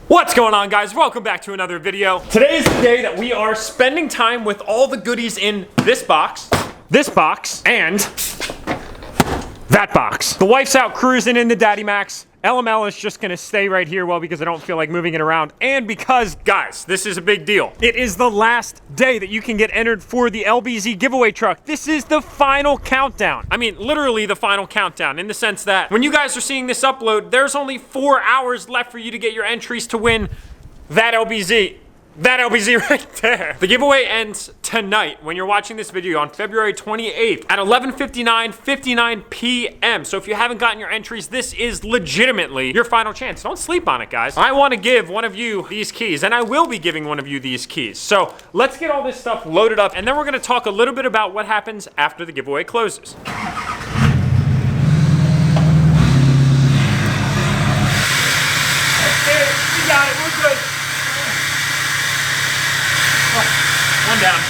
What's going on, guys? Welcome back to another video. Today is the day that we are spending time with all the goodies in this box, and that box. The wife's out cruising in the DURTYMAX. LML is just gonna stay right here, well, because I don't feel like moving it around, and because, guys, this is a big deal. It is the last day that you can get entered for the LBZ giveaway truck. This is the final countdown. I mean, literally the final countdown, in the sense that when you guys are seeing this upload, there's only 4 hours left for you to get your entries to win that LBZ. That LBZ right there. The giveaway ends tonight when you're watching this video on February 28th at 11:59 p.m. So if you haven't gotten your entries, this is legitimately your final chance. Don't sleep on it, guys. I want to give one of you these keys, and I will be giving one of you these keys. So let's get all this stuff loaded up, and then we're going to talk a little bit about what happens after the giveaway closes. Okay, we got it. We're good. One down.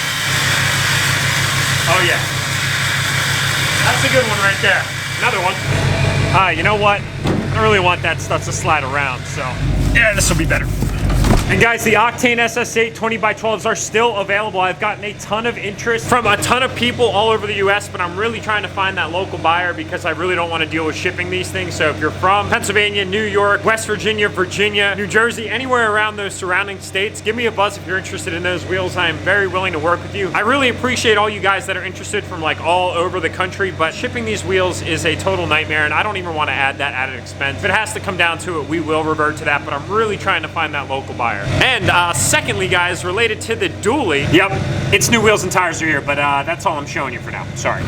Oh yeah. That's a good one right there. Another one. You know what? I don't really want that stuff to slide around, so yeah, this will be better. And guys, the Octane SS8 20x12s are still available. I've gotten a ton of interest from a ton of people all over the US, but I'm really trying to find that local buyer because I really don't want to deal with shipping these things. So if you're from Pennsylvania, New York, West Virginia, Virginia, New Jersey, anywhere around those surrounding states, give me a buzz if you're interested in those wheels. I am very willing to work with you. I really appreciate all you guys that are interested from like all over the country, but shipping these wheels is a total nightmare, and I don't even want to add that added expense. If it has to come down to it, we will revert to that, but I'm really trying to find that local buyer. And secondly, guys, related to the dually, yep, it's new wheels and tires are here, but that's all I'm showing you for now. Sorry.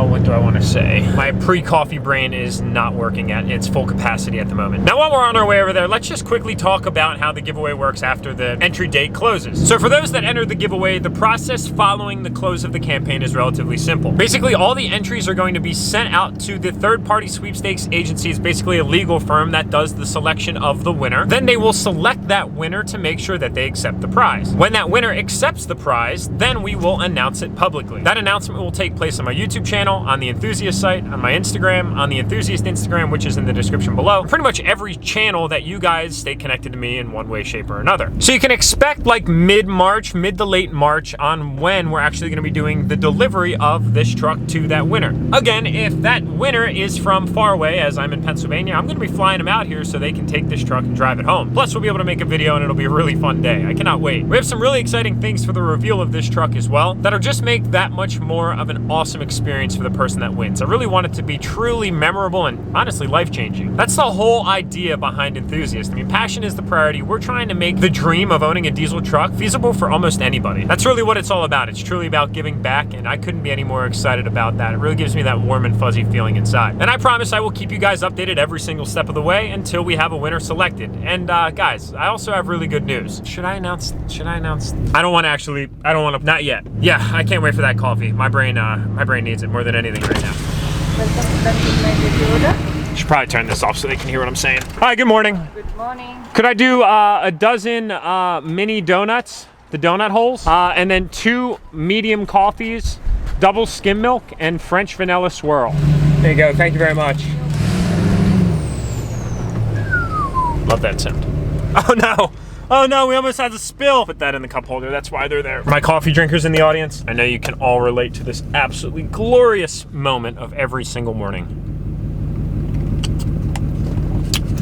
What do I want to say? My pre-coffee brain is not working at its full capacity at the moment. Now, while we're on our way over there, let's just quickly talk about how the giveaway works after the entry date closes. So for those that entered the giveaway, the process following the close of the campaign is relatively simple. Basically, all the entries are going to be sent out to the third-party sweepstakes agency. It's basically a legal firm that does the selection of the winner. Then they will select that winner to make sure that they accept the prize. When that winner accepts the prize, then we will announce it publicly. That announcement will take place on my YouTube channel, on the Enthusiast site, on my Instagram, on the Enthusiast Instagram, which is in the description below. Pretty much every channel that you guys stay connected to me in one way, shape, or another. So you can expect like mid-March, mid to late March on when we're actually gonna be doing the delivery of this truck to that winner. Again, if that winner is from far away, as I'm in Pennsylvania, I'm gonna be flying them out here so they can take this truck and drive it home. Plus, we'll be able to make a video and it'll be a really fun day. I cannot wait. We have some really exciting things for the reveal of this truck as well that'll just make that much more of an awesome experience for the person that wins. I really want it to be truly memorable and honestly life-changing. That's the whole idea behind Enthusiast. I mean, passion is the priority. We're trying to make the dream of owning a diesel truck feasible for almost anybody. That's really what it's all about. It's truly about giving back, and I couldn't be any more excited about that. It really gives me that warm and fuzzy feeling inside. And I promise I will keep you guys updated every single step of the way until we have a winner selected. And guys, I also have really good news. Should I announce? I don't want to, not yet. Yeah, I can't wait for that coffee. My brain needs it more than anything right now. welcome to my order. Should probably turn this off so they can hear what I'm saying. Hi, good morning. Good morning. Could I do a dozen mini donuts, the donut holes, and then 2 medium coffees, double skim milk, and French vanilla swirl? There you go, thank you very much. Love that sound. Oh no! Oh no, we almost had to spill. Put that in the cup holder, that's why they're there. My coffee drinkers in the audience, I know you can all relate to this absolutely glorious moment of every single morning.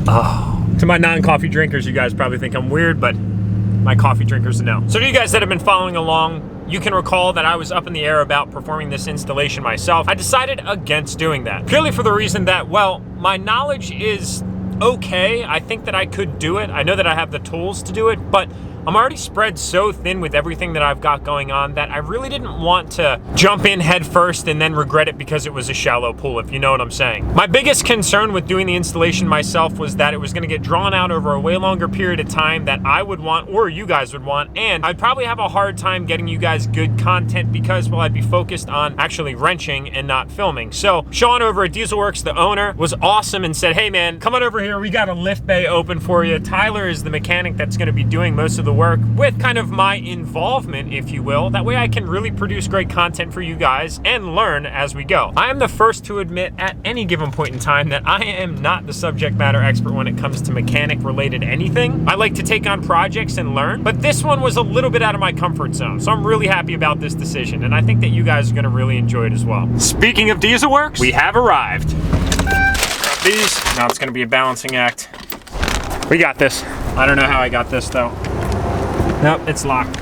Oh. To my non-coffee drinkers, you guys probably think I'm weird, but my coffee drinkers know. So to you guys that have been following along, you can recall that I was up in the air about performing this installation myself. I decided against doing that, purely for the reason that, well, my knowledge is okay. I think that I could do it. I know that I have the tools to do it, but I'm already spread so thin with everything that I've got going on that I really didn't want to jump in head first and then regret it because it was a shallow pool, if you know what I'm saying. My biggest concern with doing the installation myself was that it was gonna get drawn out over a way longer period of time that I would want, or you guys would want, and I'd probably have a hard time getting you guys good content because, well, I'd be focused on actually wrenching and not filming. So Sean over at Dieselworks, the owner, was awesome and said, hey man, come on over here, we got a lift bay open for you. Tyler is the mechanic that's gonna be doing most of the work with kind of my involvement, if you will. That way I can really produce great content for you guys and learn as we go. I am the first to admit at any given point in time that I am not the subject matter expert when it comes to mechanic related anything. I like to take on projects and learn, but this one was a little bit out of my comfort zone. So I'm really happy about this decision, and I think that you guys are gonna really enjoy it as well. Speaking of diesel works, we have arrived. Grab these. Now it's gonna be a balancing act. We got this. I don't know how I got this though. Nope, it's locked.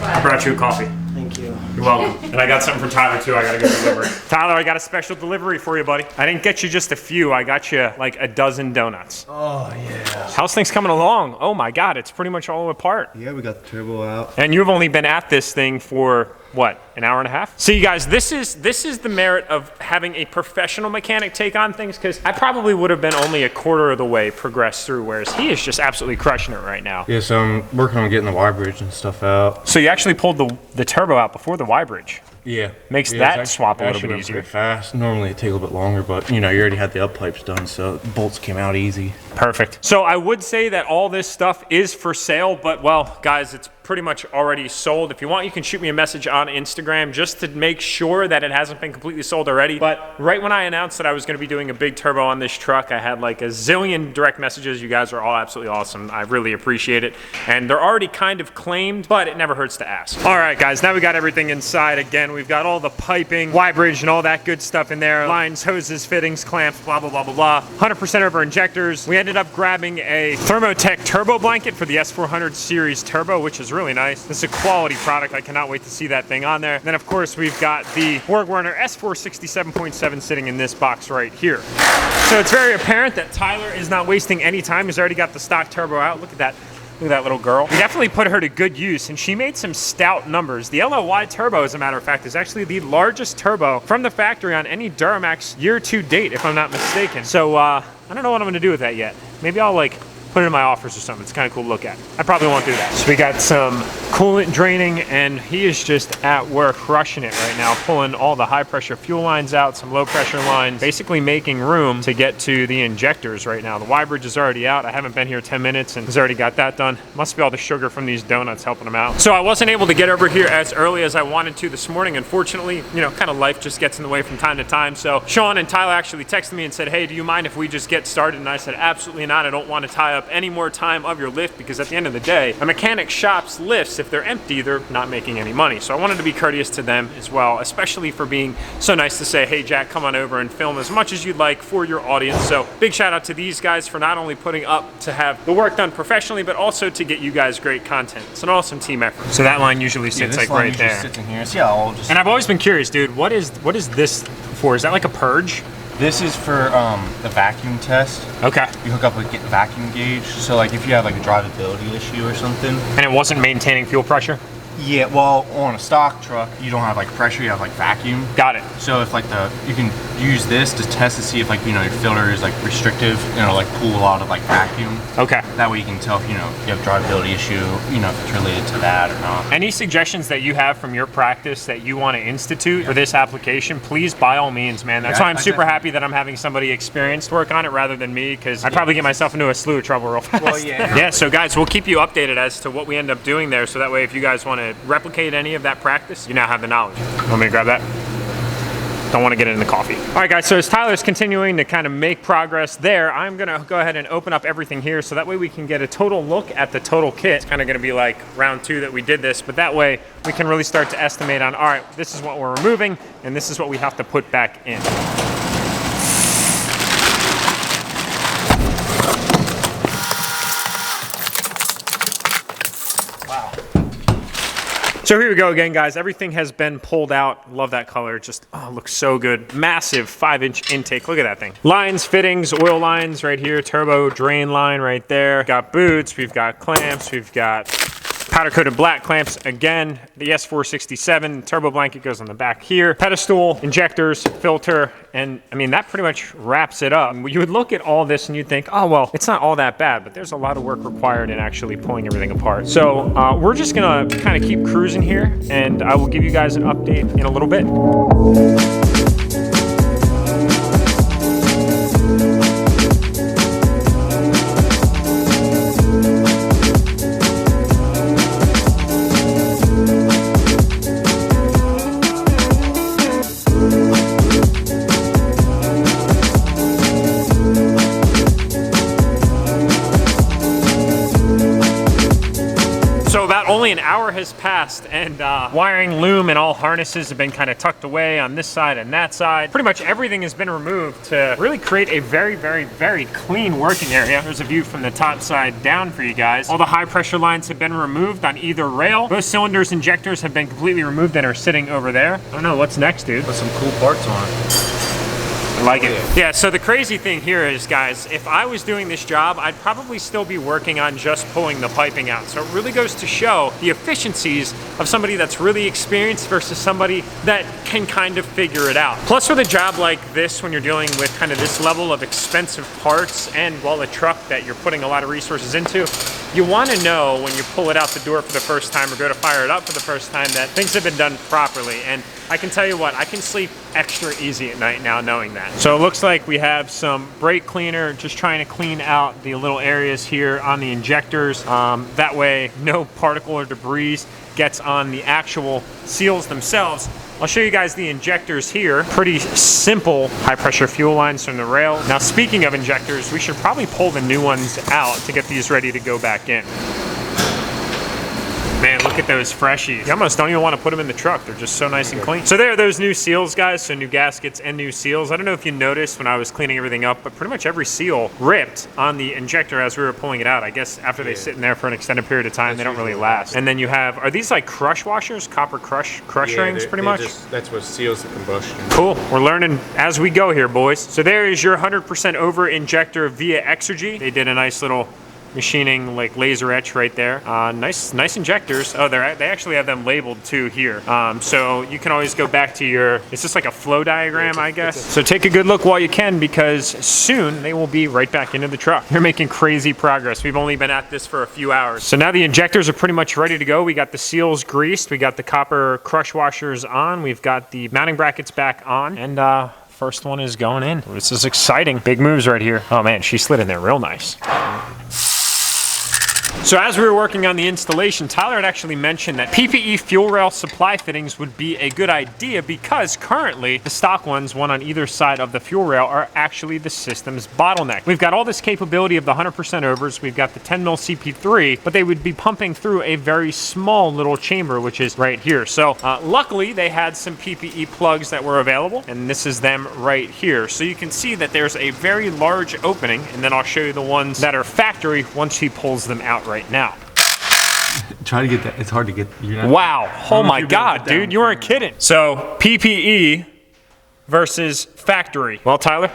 I brought you a coffee. Thank you. You're welcome. And I got something for Tyler too, I gotta go deliver. Tyler, I got a special delivery for you, buddy. I didn't get you just a few, I got you like a dozen donuts. Oh, yeah. How's things coming along? Oh my God, it's pretty much all apart. Yeah, we got the turbo out. And you've only been at this thing for, what, an hour and a half? See, you guys, this is the merit of having a professional mechanic take on things, because I probably would have been only a quarter of the way progressed through, whereas he is just absolutely crushing it right now. Yeah, so I'm working on getting the Y bridge and stuff out. So you actually pulled the turbo out before the Y bridge. Yeah. Makes that swap a little bit easier. Pretty fast. Normally it takes a little bit longer, but you know, you already had the up pipes done, so the bolts came out easy. Perfect. So I would say that all this stuff is for sale, but well, guys, it's pretty much already sold. If you want, you can shoot me a message on Instagram just to make sure that it hasn't been completely sold already. But right when I announced that I was gonna be doing a big turbo on this truck, I had like a zillion direct messages. You guys are all absolutely awesome. I really appreciate it. And they're already kind of claimed, but it never hurts to ask. All right, guys, now we got everything inside. Again, we've got all the piping, Y bridge, and all that good stuff in there. Lines, hoses, fittings, clamps, blah, blah, blah, blah, blah. 100% of our injectors. We ended up grabbing a Thermotech turbo blanket for the S400 series turbo, which is really nice. This is a quality product. I cannot wait to see that thing on there. And then of course we've got the BorgWarner S467.7 sitting in this box right here. So it's very apparent that Tyler is not wasting any time. He's already got the stock turbo out. Look at that. Look at that little girl. We definitely put her to good use, and she made some stout numbers. The LLY turbo, as a matter of fact, is actually the largest turbo from the factory on any DURTYMAX year to date, if I'm not mistaken. So I don't know what I'm gonna do with that yet. Maybe I'll like put it in my office or something. It's kind of cool to look at. I probably won't do that. So we got some coolant draining, and he is just at work crushing it right now, pulling all the high pressure fuel lines out, some low pressure lines, basically making room to get to the injectors right now. The Y bridge is already out. I haven't been here 10 minutes and he's already got that done. Must be all the sugar from these donuts helping him out. So I wasn't able to get over here as early as I wanted to this morning. Unfortunately, you know, kind of life just gets in the way from time to time. So Sean and Tyler actually texted me and said, hey, do you mind if we just get started? And I said, absolutely not. I don't want to tie up any more time of your lift, because at the end of the day, a mechanic shop's lifts, if they're empty, they're not making any money. So I wanted to be courteous to them as well, especially for being so nice to say, hey Jack, come on over and film as much as you'd like for your audience. So big shout out to these guys for not only putting up to have the work done professionally, but also to get you guys great content. It's an awesome team effort. So that line usually sits like right there. Sits in here. So yeah, I'll just... And I've always been curious, dude, what is this for? Is that like a purge? This is for the vacuum test. Okay. You hook up a vacuum gauge, so like if you have like a drivability issue or something. And it wasn't maintaining fuel pressure? Yeah, well, on a stock truck, you don't have like pressure, you have like vacuum. Got it. So if like you can use this to test to see if like, you know, your filter is like restrictive, you know, like pull a lot of like vacuum. Okay. That way you can tell if, you know, you have a drivability issue, you know, if it's related to that or not. Any suggestions that you have from your practice that you want to institute for this application, please, by all means, man. That's why I'm super happy that I'm having somebody experienced work on it rather than me, because I'd probably get myself into a slew of trouble real fast. Well, yeah. Yeah, so guys, we'll keep you updated as to what we end up doing there, so that way if you guys want to replicate any of that practice, you now have the knowledge. Want me to grab that? Don't want to get it in the coffee. All right, guys, so as Tyler's continuing to kind of make progress there, I'm gonna go ahead and open up everything here so that way we can get a total look at the total kit. It's kind of gonna be like round 2 that we did this, but that way we can really start to estimate on, all right, this is what we're removing and this is what we have to put back in. So here we go again, guys. Everything has been pulled out. Love that color. Just, oh, looks so good. Massive 5-inch intake. Look at that thing. Lines, fittings, oil lines right here. Turbo drain line right there. Got boots. We've got clamps. We've got powder-coated black clamps. Again, the S467 turbo blanket goes on the back here. Pedestal, injectors, filter, and I mean, that pretty much wraps it up. You would look at all this and you'd think, oh, well, it's not all that bad, but there's a lot of work required in actually pulling everything apart. So we're just gonna kind of keep cruising here, and I will give you guys an update in a little bit. only an hour has passed, and wiring, loom, and all harnesses have been kind of tucked away on this side and that side. Pretty much everything has been removed to really create a very, very, very clean working area. There's a view from the top side down for you guys. All the high pressure lines have been removed on either rail. Both cylinders, injectors have been completely removed and are sitting over there. I don't know, what's next, dude? Put some cool parts on. I like it. Yeah, so the crazy thing here is, guys, if I was doing this job, I'd probably still be working on just pulling the piping out. So it really goes to show the efficiencies of somebody that's really experienced versus somebody that can kind of figure it out. Plus, with a job like this, when you're dealing with kind of this level of expensive parts and, well, a truck that you're putting a lot of resources into, you want to know when you pull it out the door for the first time or go to fire it up for the first time that things have been done properly. And I can tell you what, I can sleep extra easy at night now knowing that. So it looks like we have some brake cleaner, just trying to clean out the little areas here on the injectors. That way no particle or debris gets on the actual seals themselves. I'll show you guys the injectors here. Pretty simple high pressure fuel lines from the rail. Now, speaking of injectors, we should probably pull the new ones out to get these ready to go back in. Man, look at those freshies. You almost don't even want to put them in the truck. They're just so nice and clean. So there are those new seals, guys. So new gaskets and new seals. I don't know if you noticed when I was cleaning everything up, but pretty much every seal ripped on the injector as we were pulling it out. I guess after they sit in there for an extended period of time, they don't really last. And then you have, are these like crush washers? Copper crush rings, pretty much? That's what seals the combustion. Cool. We're learning as we go here, boys. So there is your 100% over injector via Exergy. They did a nice little machining, like laser etch right there. Nice injectors. Oh, they actually have them labeled too here. So you can always go back to your, it's just like a flow diagram, I guess. So take a good look while you can, because soon they will be right back into the truck. You're making crazy progress. We've only been at this for a few hours. So now the injectors are pretty much ready to go. We got the seals greased. We got the copper crush washers on. We've got the mounting brackets back on. And first one is going in. This is exciting. Big moves right here. Oh man, she slid in there real nice. So as we were working on the installation, Tyler had actually mentioned that PPE fuel rail supply fittings would be a good idea because currently the stock ones, one on either side of the fuel rail, are actually the system's bottleneck. We've got all this capability of the 100% overs, we've got the 10 mil CP3, but they would be pumping through a very small little chamber, which is right here. So luckily they had some PPE plugs that were available, and this is them right here. So you can see that there's a very large opening, and then I'll show you the ones that are factory once he pulls them out right now. Try to get that. It's hard to get. Wow. Oh my God, dude, you weren't kidding. So PPE versus factory. Well, Tyler,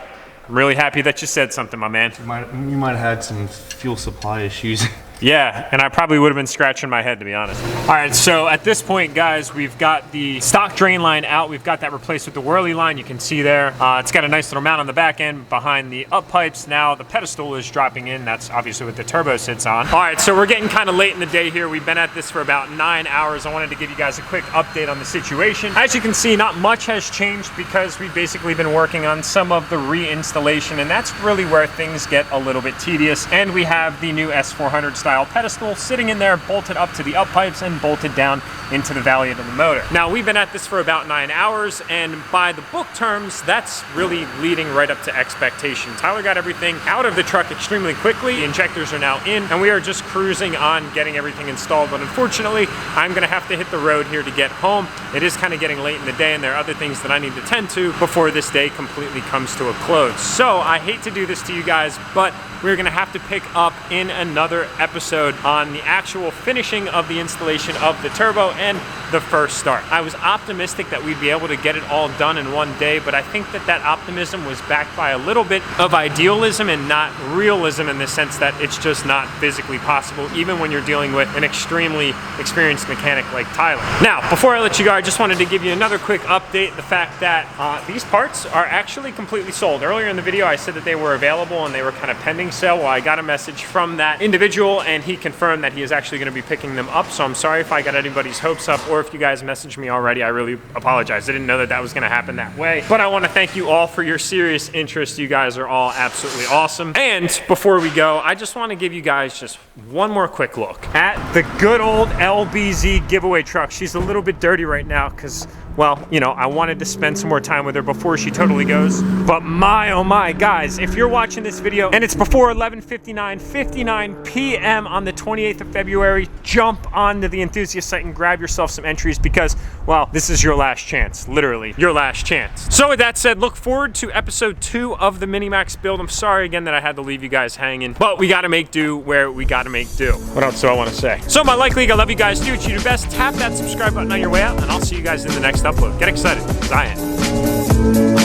I'm really happy that you said something, my man. You might have had some fuel supply issues. Yeah, and I probably would have been scratching my head, to be honest. All right, so at this point, guys, we've got the stock drain line out. We've got that replaced with the whirly line. You can see there. It's got a nice little mount on the back end behind the up pipes. Now the pedestal is dropping in. That's obviously what the turbo sits on. All right, so we're getting kind of late in the day here. We've been at this for about 9 hours. I wanted to give you guys a quick update on the situation. As you can see, not much has changed because we've basically been working on some of the reinstallation, and that's really where things get a little bit tedious. And we have the new S400 style pedestal sitting in there, bolted up to the up pipes and bolted down into the valiant of the motor. Now, we've been at this for about 9 hours, and by the book terms, that's really leading right up to expectation. Tyler got everything out of the truck extremely quickly. The injectors are now in, and we are just cruising on getting everything installed. But unfortunately, I'm gonna have to hit the road here to get home. It is kind of getting late in the day, and there are other things that I need to tend to before this day completely comes to a close. So I hate to do this to you guys, but we're gonna have to pick up in another episode on the actual finishing of the installation of the turbo and the first start. I was optimistic that we'd be able to get it all done in one day, but I think that that optimism was backed by a little bit of idealism and not realism, in the sense that it's just not physically possible, even when you're dealing with an extremely experienced mechanic like Tyler. Now, before I let you go, I just wanted to give you another quick update. The fact that these parts are actually completely sold. Earlier in the video, I said that they were available and they were kind of pending sale. Well, I got a message from that individual and he confirmed that he is actually going to be picking them up. So I'm sorry if I got anybody's hopes up, or if you guys messaged me already. I really apologize. I didn't know that that was going to happen that way. But I want to thank you all for your serious interest. You guys are all absolutely awesome. And before we go, I just want to give you guys just one more quick look at the good old LBZ giveaway truck. She's a little bit dirty right now because well, you know, I wanted to spend some more time with her before she totally goes. But my, oh my, guys, if you're watching this video and it's before 11:59 p.m. on the 28th of February, jump onto the enthusiast site and grab yourself some entries because, well, this is your last chance, literally your last chance. So with that said, look forward to episode 2 of the Minimax build. I'm sorry again that I had to leave you guys hanging, but we gotta make do where we gotta make do. What else do I wanna say? So my like league, I love you guys. Do what you do best. Tap that subscribe button on your way out, and I'll see you guys in the next upload. Get excited, because I am.